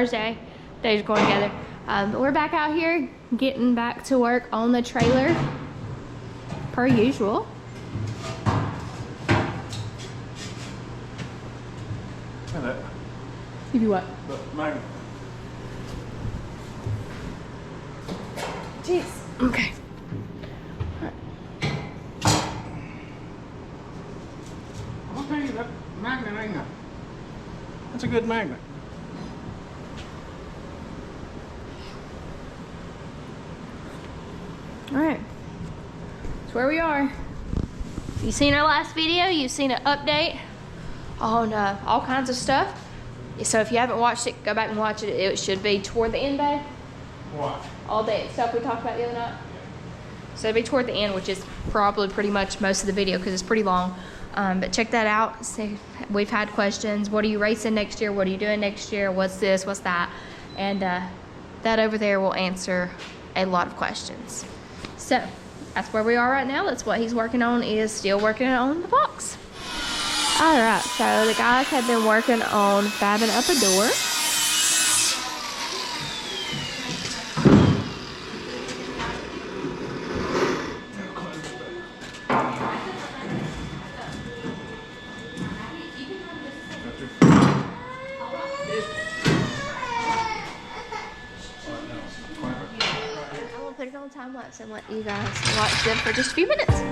Thursday. Days are going together. But we're back out here getting back to work on the trailer per usual. Give you what? Mine. Jeez. Okay. I'll tell you, that magnet ain't a... That's a good magnet. Alright. That's where we are. You've seen our last video. You've seen an update on all kinds of stuff. So if you haven't watched it, go back and watch it. It should be toward the end, babe. What? All the stuff we talked about the other night. So it'll be toward the end, which is probably pretty much most of the video because it's pretty long. But check that out. See, we've had questions. What are you racing next year? What are you doing next year? What's this? What's that? And that over there will answer a lot of questions. So that's where we are right now. That's what he's working on, is still working on the box. All right, so the guys have been working on fabbing up a door. I'm gonna put it on time lapse and let you guys watch them for just a few minutes.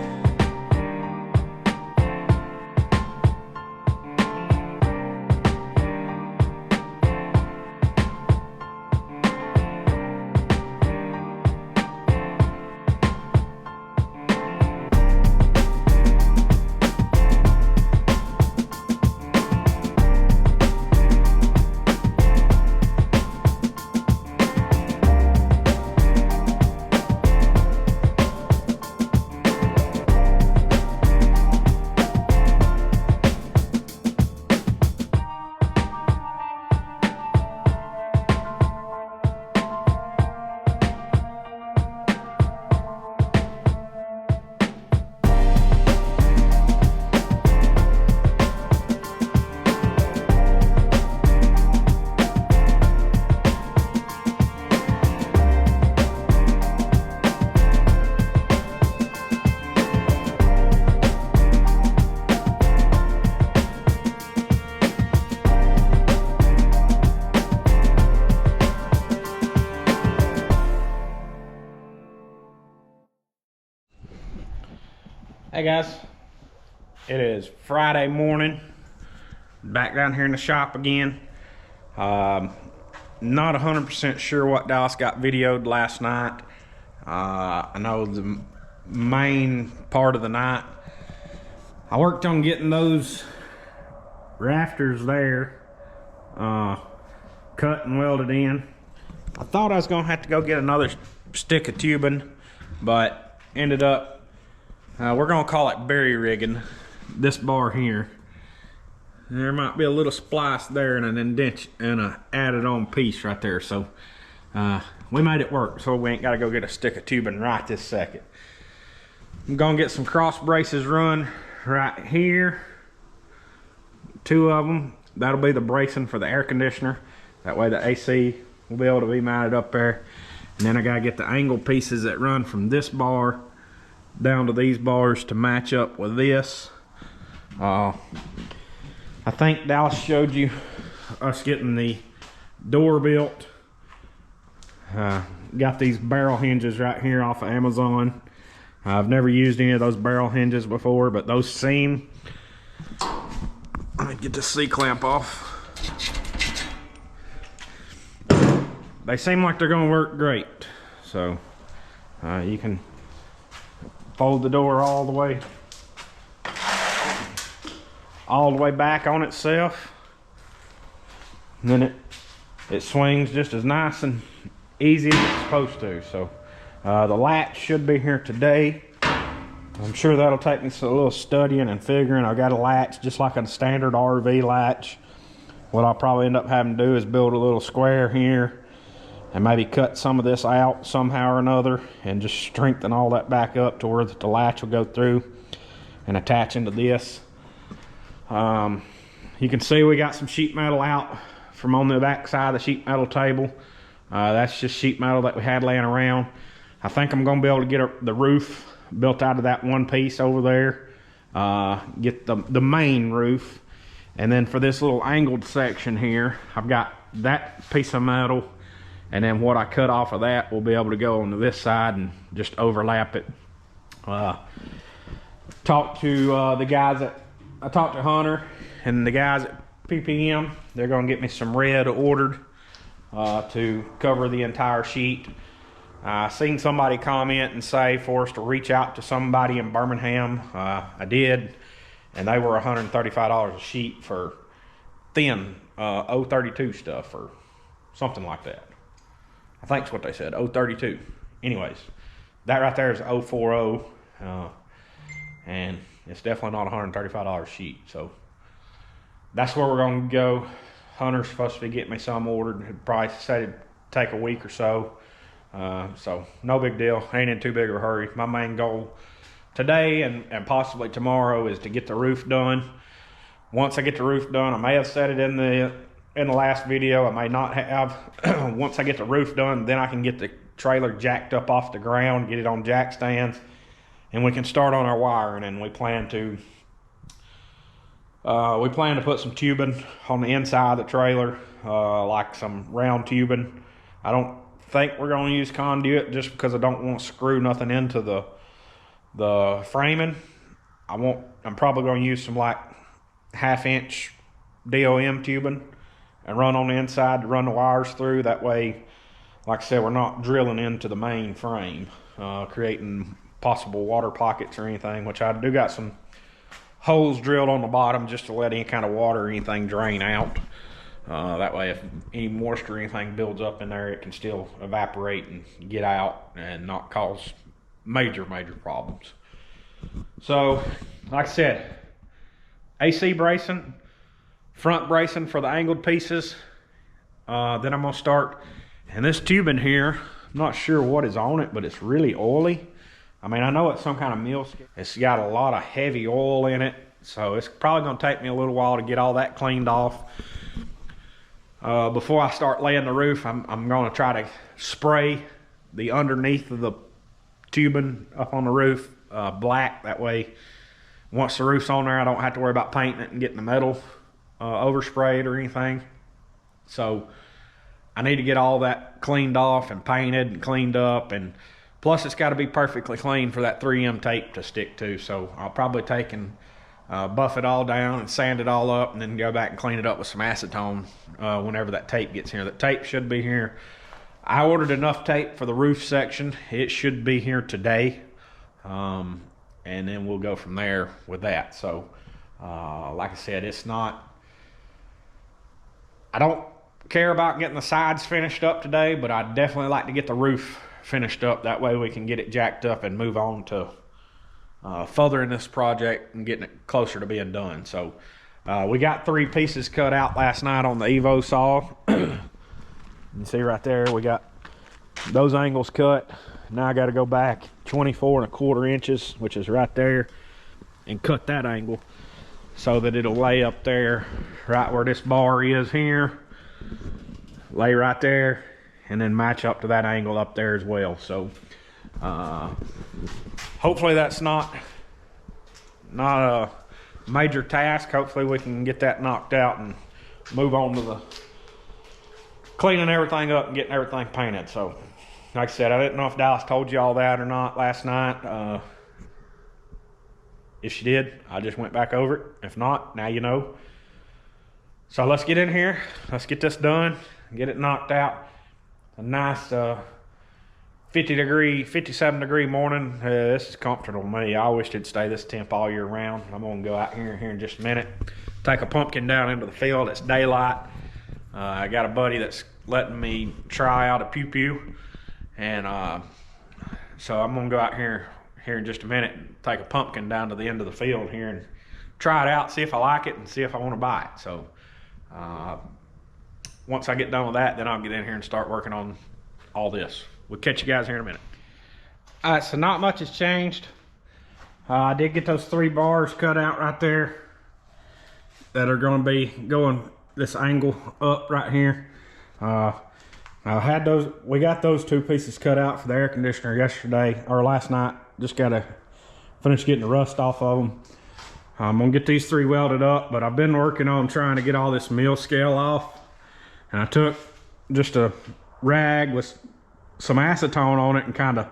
Hey guys, it is Friday morning, back down here in the shop again. Not 100% sure what Dallas got videoed last night. I know the main part of the night, I worked on getting those rafters there cut and welded in. I thought I was gonna have to go get another stick of tubing, but ended up we're gonna call it berry rigging this bar here. There might be a little splice there and an indent and a added on piece right there. So we made it work, so we ain't gotta go get a stick of tubing right this second. I'm gonna get some cross braces run right here. 2 of them. That'll be the bracing for the air conditioner. That way the AC will be able to be mounted up there. And then I gotta get the angle pieces that run from this bar down to these bars to match up with this. I think Dallas showed you us getting the door built. Got these barrel hinges right here off of Amazon. I've never used any of those barrel hinges before, but those seem, let me get the C-clamp off. They seem like they're gonna work great. So you can fold the door all the way back on itself, and then it swings just as nice and easy as it's supposed to. So the latch should be here today. I'm sure that'll take me a little studying and figuring. I got a latch just like a standard RV latch. What I'll probably end up having to do is build a little square here and maybe cut some of this out somehow or another and just strengthen all that back up to where the latch will go through and attach into this. You can see we got some sheet metal out from on the back side of the sheet metal table. That's just sheet metal that we had laying around. I think I'm going to be able to get the roof built out of that one piece over there. Get the main roof. And then for this little angled section here, I've got that piece of metal. And then what I cut off of that, we'll be able to go onto this side and just overlap it. Talked to the guys I talked to Hunter and the guys at PPM. They're going to get me some red ordered to cover the entire sheet. I seen somebody comment and say for us to reach out to somebody in Birmingham. I did, and they were $135 a sheet for thin 032 stuff or something like that. I think that's what they said, 032. Anyways, that right there is 040, and it's definitely not $135 a sheet. So that's where we're going to go. Hunter's supposed to be getting me some ordered. He probably said it'd take a week or so. So no big deal. Ain't in too big of a hurry. My main goal today and possibly tomorrow is to get the roof done. Once I get the roof done, I may have said it in the last video, I may not have. Once I get the roof done, then I can get the trailer jacked up off the ground, get it on jack stands, and we can start on our wiring. And we plan to put some tubing on the inside of the trailer, like some round tubing. I don't think we're going to use conduit just because I don't want to screw nothing into the framing. I'm probably going to use some like 1/2 inch DOM tubing and run on the inside to run the wires through. That way, like I said, we're not drilling into the main frame, creating possible water pockets or anything, which I do got some holes drilled on the bottom just to let any kind of water or anything drain out. That way, if any moisture or anything builds up in there, it can still evaporate and get out and not cause major problems. So, like I said, AC bracing, front bracing for the angled pieces. Then I'm going to start, and this tubing here, I'm not sure what is on it, but it's really oily. I mean, I know it's some kind of mill scale. It's got a lot of heavy oil in it, so it's probably going to take me a little while to get all that cleaned off. Before I start laying the roof, I'm going to try to spray the underneath of the tubing up on the roof black. That way, once the roof's on there, I don't have to worry about painting it and getting the metal oversprayed or anything. So I need to get all that cleaned off and painted and cleaned up, and plus it's got to be perfectly clean for that 3M tape to stick to. So I'll probably take and buff it all down and sand it all up, and then go back and clean it up with some acetone whenever that tape gets here. That tape should be here. I ordered enough tape for the roof section. It should be here today, and then we'll go from there with that. So like I said, it's not, I don't care about getting the sides finished up today, but I'd definitely like to get the roof finished up. That way we can get it jacked up and move on to furthering this project and getting it closer to being done. So we got 3 pieces cut out last night on the Evo saw. You see right there, we got those angles cut. Now I got to go back 24¼ inches, which is right there, and cut that angle so that it'll lay up there right where this bar is here, lay right there, and then match up to that angle up there as well. So hopefully that's not a major task. Hopefully we can get that knocked out and move on to the cleaning everything up and getting everything painted. So like I said, I didn't know if Dallas told you all that or not last night. If she did, I just went back over it. If not, now you know. So let's get in here, let's get this done, get it knocked out. A nice 57 degree morning. This is comfortable to me. I wish it'd stay this temp all year round. I'm gonna go out here in just a minute, take a pumpkin down into the field. It's daylight. I got a buddy that's letting me try out a pew pew, and so I'm gonna go out here in just a minute and take a pumpkin down to the end of the field here and try it out, see if I like it and see if I want to buy it. So once I get done with that, then I'll get in here and start working on all this. We'll catch you guys here in a minute. All right, so not much has changed. I did get those 3 bars cut out right there that are going to be going this angle up right here. I had those, we got those 2 pieces cut out for the air conditioner yesterday, or last night. Just gotta finish getting the rust off of them. I'm gonna get these 3 welded up, but I've been working on trying to get all this mill scale off. And I took just a rag with some acetone on it and kind of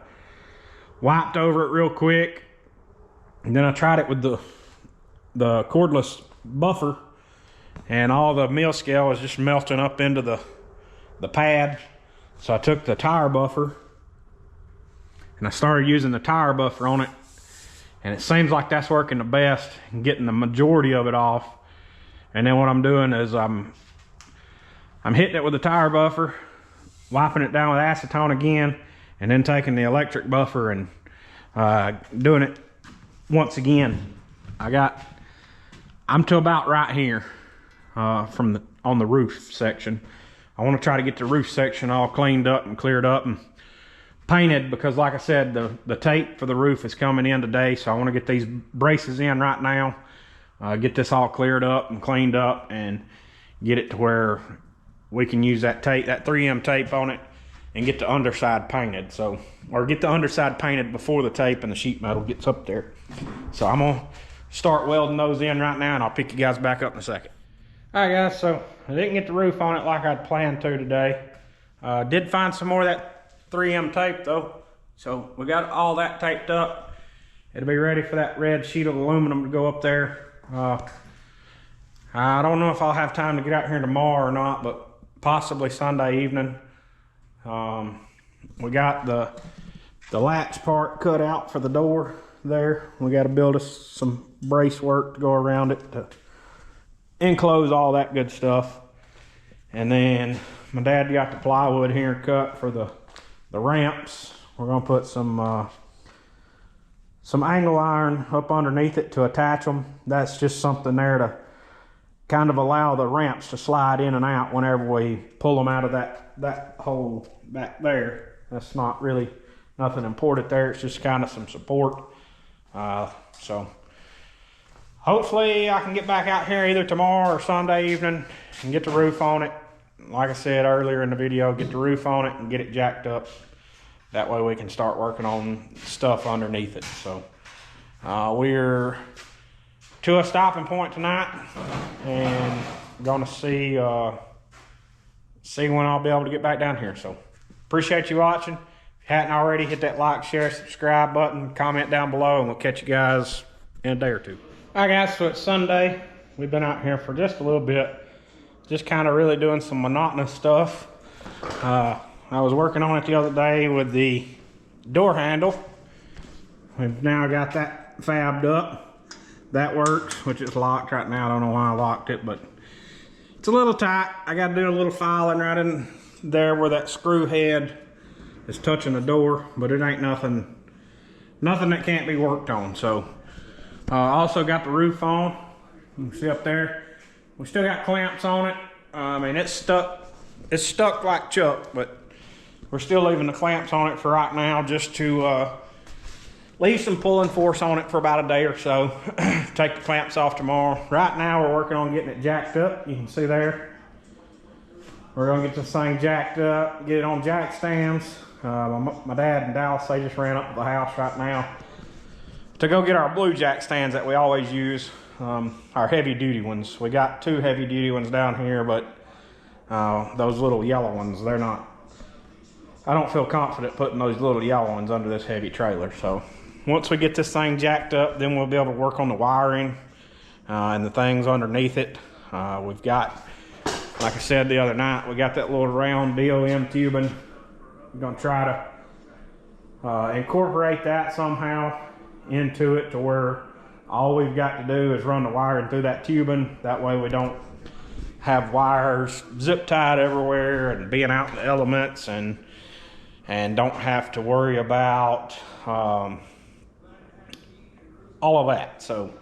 wiped over it real quick. And then I tried it with the cordless buffer, and all the mill scale was just melting up into the pad. So I took the tire buffer and I started using the tire buffer on it, and it seems like that's working the best and getting the majority of it off. And then what I'm doing is I'm hitting it with the tire buffer, wiping it down with acetone again, and then taking the electric buffer and doing it once again. I'm to about right here on the roof section. I want to try to get the roof section all cleaned up and cleared up and painted, because like I said, the tape for the roof is coming in today. So I want to get these braces in right now, get this all cleared up and cleaned up, and get it to where we can use that tape, that 3M tape on it, and get the underside painted. So, or get the underside painted before the tape and the sheet metal gets up there. So I'm gonna start welding those in right now, and I'll pick you guys back up in a second. All right guys, so I didn't get the roof on it like I'd planned to today. Did find some more of that 3M tape though. So we got all that taped up. It'll be ready for that red sheet of aluminum to go up there. I don't know if I'll have time to get out here tomorrow or not, but possibly Sunday evening. We got the latch part cut out for the door there. We got to build us some brace work to go around it to enclose all that good stuff. And then my dad got the plywood here cut for the ramps. We're gonna put some angle iron up underneath it to attach them. That's just something there to kind of allow the ramps to slide in and out whenever we pull them out of that hole back there. That's not really nothing important there. It's just kind of some support. So hopefully I can get back out here either tomorrow or Sunday evening and get the roof on it. Like I said earlier in the video, get the roof on it and get it jacked up. That way we can start working on stuff underneath it. So we're to a stopping point tonight, and gonna see when I'll be able to get back down here. So appreciate you watching. If you hadn't already, hit that like, share, subscribe button, comment down below, and we'll catch you guys in a day or two. All right guys, so it's Sunday. We've been out here for just a little bit, just kind of really doing some monotonous stuff. I was working on it the other day with the door handle. We've now got that fabbed up. That works, which is locked right now. I don't know why I locked it, but it's a little tight. I got to do a little filing right in there where that screw head is touching the door, but it ain't nothing that can't be worked on. So also got the roof on. You can see up there, we still got clamps on it. I mean, it's stuck like Chuck, but we're still leaving the clamps on it for right now, just to leave some pulling force on it for about a day or so. Take the clamps off tomorrow. Right now we're working on getting it jacked up. You can see there. We're gonna get this thing jacked up, get it on jack stands. My dad and Dallas, they just ran up to the house right now to go get our blue jack stands that we always use, our heavy duty ones. We got 2 heavy duty ones down here, but those little yellow ones, they're not, I don't feel confident putting those little yellow ones under this heavy trailer. So once we get this thing jacked up, then we'll be able to work on the wiring and the things underneath it. We've got, like I said the other night, we got that little round DOM tubing. I'm gonna try to incorporate that somehow into it to where all we've got to do is run the wiring through that tubing. That way we don't have wires zip tied everywhere and being out in the elements, and don't have to worry about all of that. So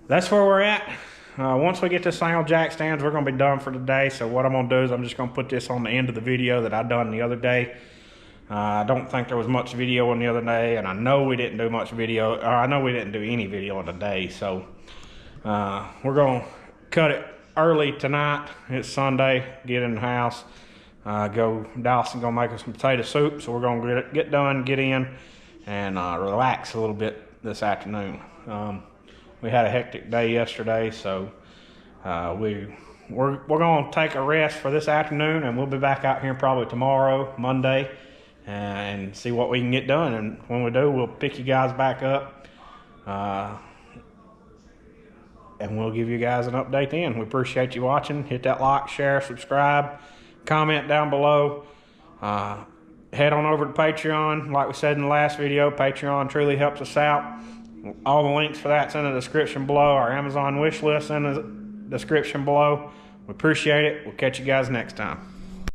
that's where we're at. Once we get this thing on jack stands, we're going to be done for today. So what I'm going to do is I'm just going to put this on the end of the video that I done the other day. I don't think there was much video on the other day, and I know we didn't do much video, or I know we didn't do any video on today. So we're going to cut it early tonight. It's Sunday. Get in the house. Go Dawson gonna make us some potato soup, so we're gonna get done, get in, and relax a little bit this afternoon. We had a hectic day yesterday, so we're gonna take a rest for this afternoon, and we'll be back out here probably tomorrow, Monday, and see what we can get done. And when we do, we'll pick you guys back up, and we'll give you guys an update then. We appreciate you watching. Hit that like, share, subscribe, comment down below. Head on over to Patreon. Like we said in the last video, Patreon truly helps us out. All the links for that's in the description below. Our Amazon wish list in the description below. We appreciate it. We'll catch you guys next time.